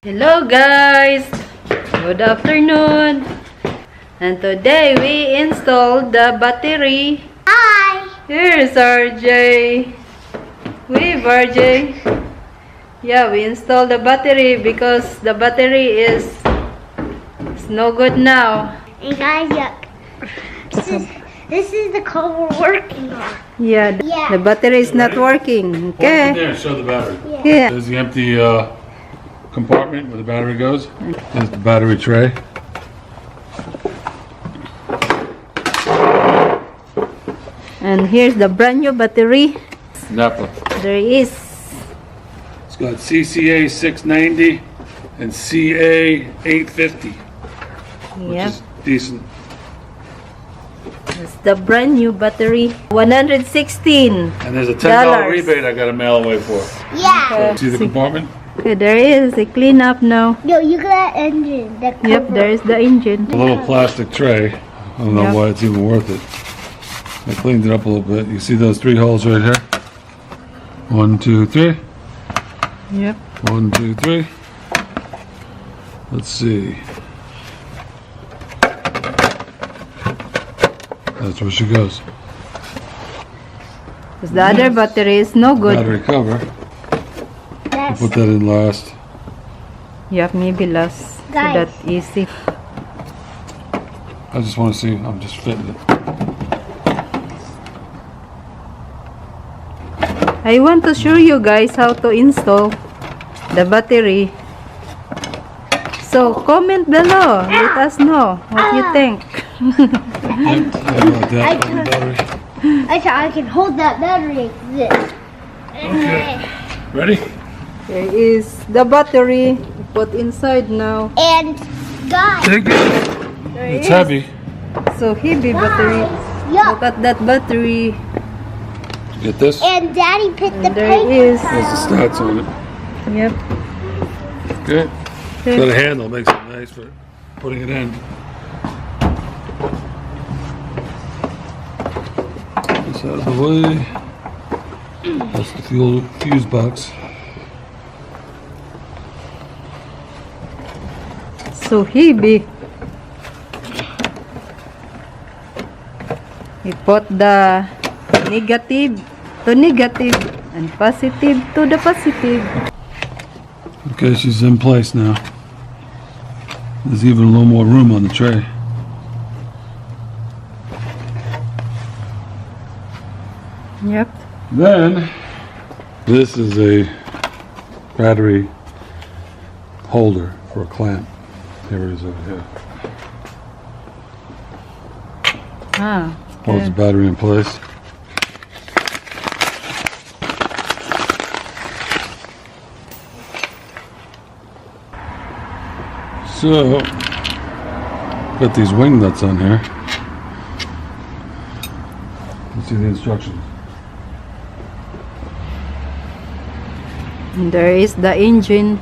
Hello guys! Good afternoon! And today we installed the battery. Hi! Here's RJ. Wave RJ. Yeah, we installed the battery because the battery is no good now. And guys, this is the code we're working on. Yeah, Yeah. the battery is not working. Walk in Okay. there and show the battery. Yeah. There's the empty compartment where the battery goes. There's the battery tray. And here's the brand new battery. Napa. There is. It's got CCA 690 and CA 850, which Yep. is decent. It's the brand new battery. 116. And there's a $10 Dollars. rebate I got to mail away for. Yeah. See the compartment? Okay, there is a clean up now. Yo, you got that engine. That Yep, cover. there is the engine. A little plastic tray. I don't know Yep. why it's even worth it. I cleaned it up a little bit. You see those 3 holes right here? 1, 2, 3. Yep. 1, 2, 3. Let's see. That's where she goes. Because the other battery is no good. Battery cover. That's Put that in last. Yep, maybe less. So Guys. that easy. I just want to see. I'm just fitting it. I want to show you guys how to install the battery. So comment below. Let us know what you think. Yep. How about that on the battery? I can hold that battery like this. Okay. Ready? There is the battery put inside now. And guys, Take it. There It's is heavy. so heavy battery. yeah. Look at that battery. Get this. And Daddy picked the And there paper. is. There's the stats on it. Yep. Okay. It's got a handle. Makes it nice for putting it in. This out of the way. That's the fuel fuse box. So heavy. We put the negative to negative and positive to the positive. Okay, she's in place now. There's even a little more room on the tray. Yep. Then, this is a battery holder for a clamp. Here it is over here. Ah. Holds the battery in place. So, got these wing nuts on here. Let's see the instructions. And there is the engine.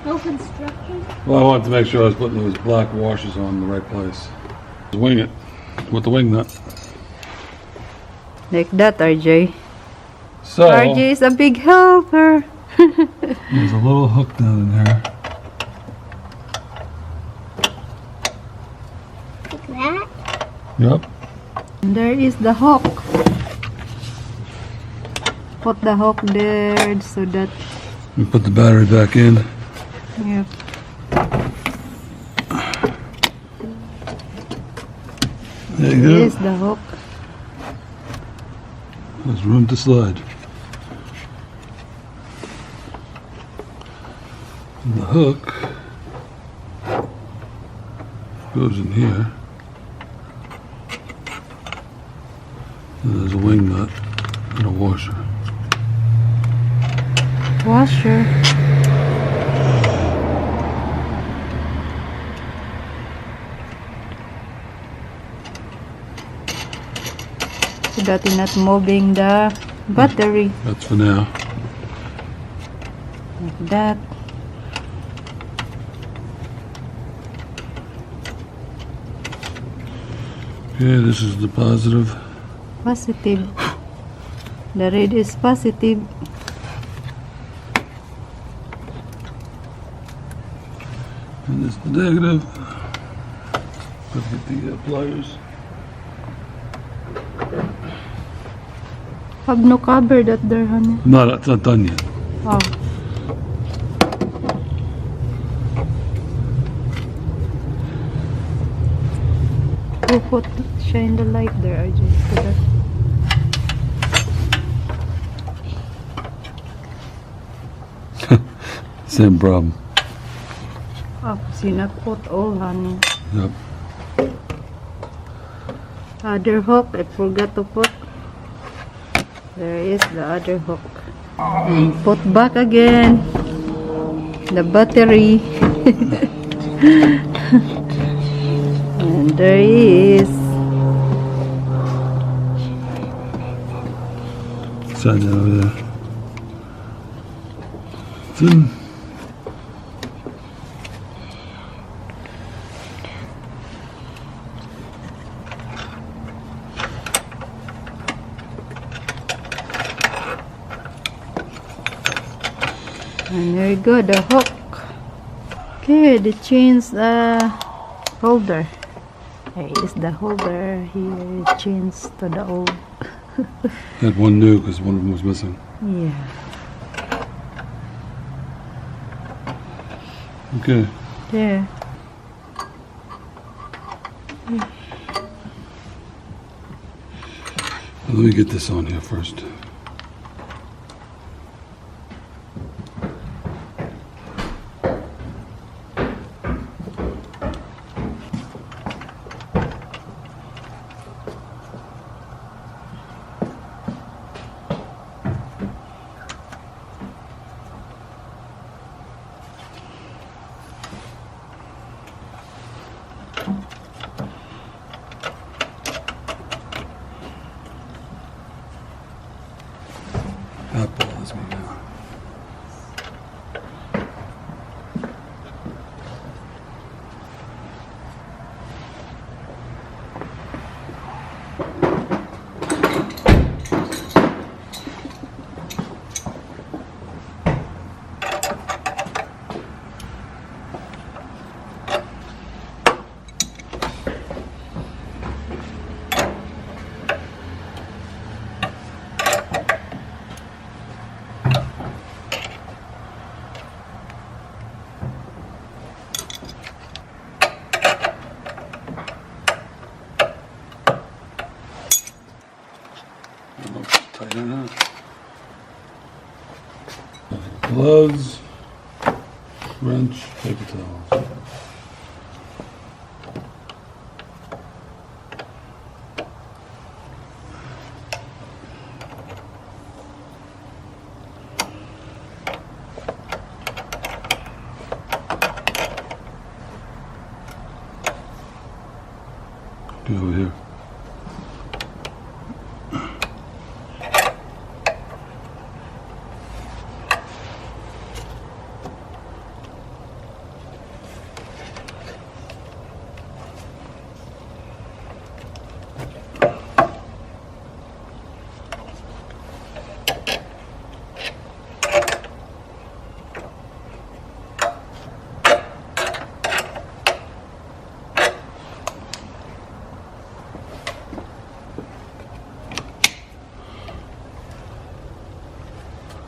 No construction. Well, I wanted to make sure I was putting those black washers on the right place. Wing it with the wing nut. Like that, RJ. So, RJ is a big helper. there's a little hook down in here. Like that. Yep. And there is the hook. Put the hook there so that. We put the battery back in. Yep. There There you is go. the hook. There's room to slide. And the hook goes in here. And there's a wing nut and a washer. Washer. So that you're not moving the battery. That's for now. Like that. Okay, this is the positive. Positive. The red is positive. And this negative. Let's get the pliers. Have no cover that there, honey. No, it's not done yet. Oh. Who shine the light there, RJ? To that. Same problem. Oh, sinakot all, honey. Yep. Other hook, I forgot to put. There is the other hook. And put back again the battery. And there is. Side over there. It's in. And there you go, the hook. Okay, the chain's holder. There is the holder. Here, chains to the old. Had one new because one of them was missing. Yeah. Okay. There. Let me get this on here first. That bothers me now. Tighten it up. Gloves, wrench, paper towels. Get over here.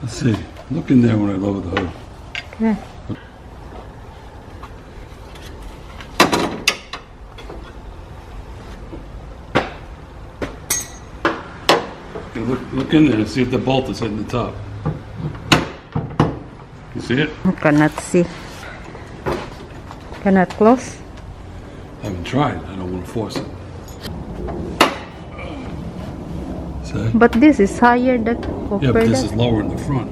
Let's see. Look in there when I lower the hood. Okay. Okay, look in there and see if the bolt is hitting the top. You see it? I cannot see. Cannot close. I haven't tried. I don't want to force it. See? But this is higher than Yeah, but this is lower in the front.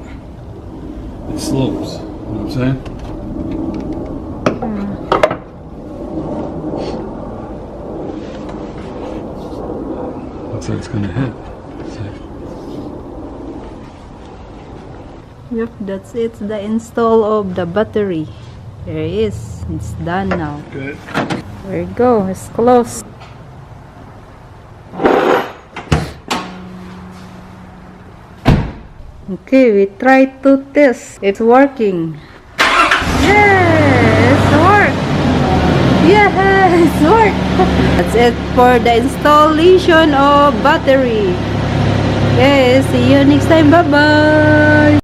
It slopes. You know what I'm saying? Looks like it's gonna hit. See? Yep, that's it. The install of the battery. There it is. It's done now. Good. There you go. It's closed. Okay, we try to test. It's working. Yes, it works. That's it for the installation of battery. Okay, see you next time. Bye-bye.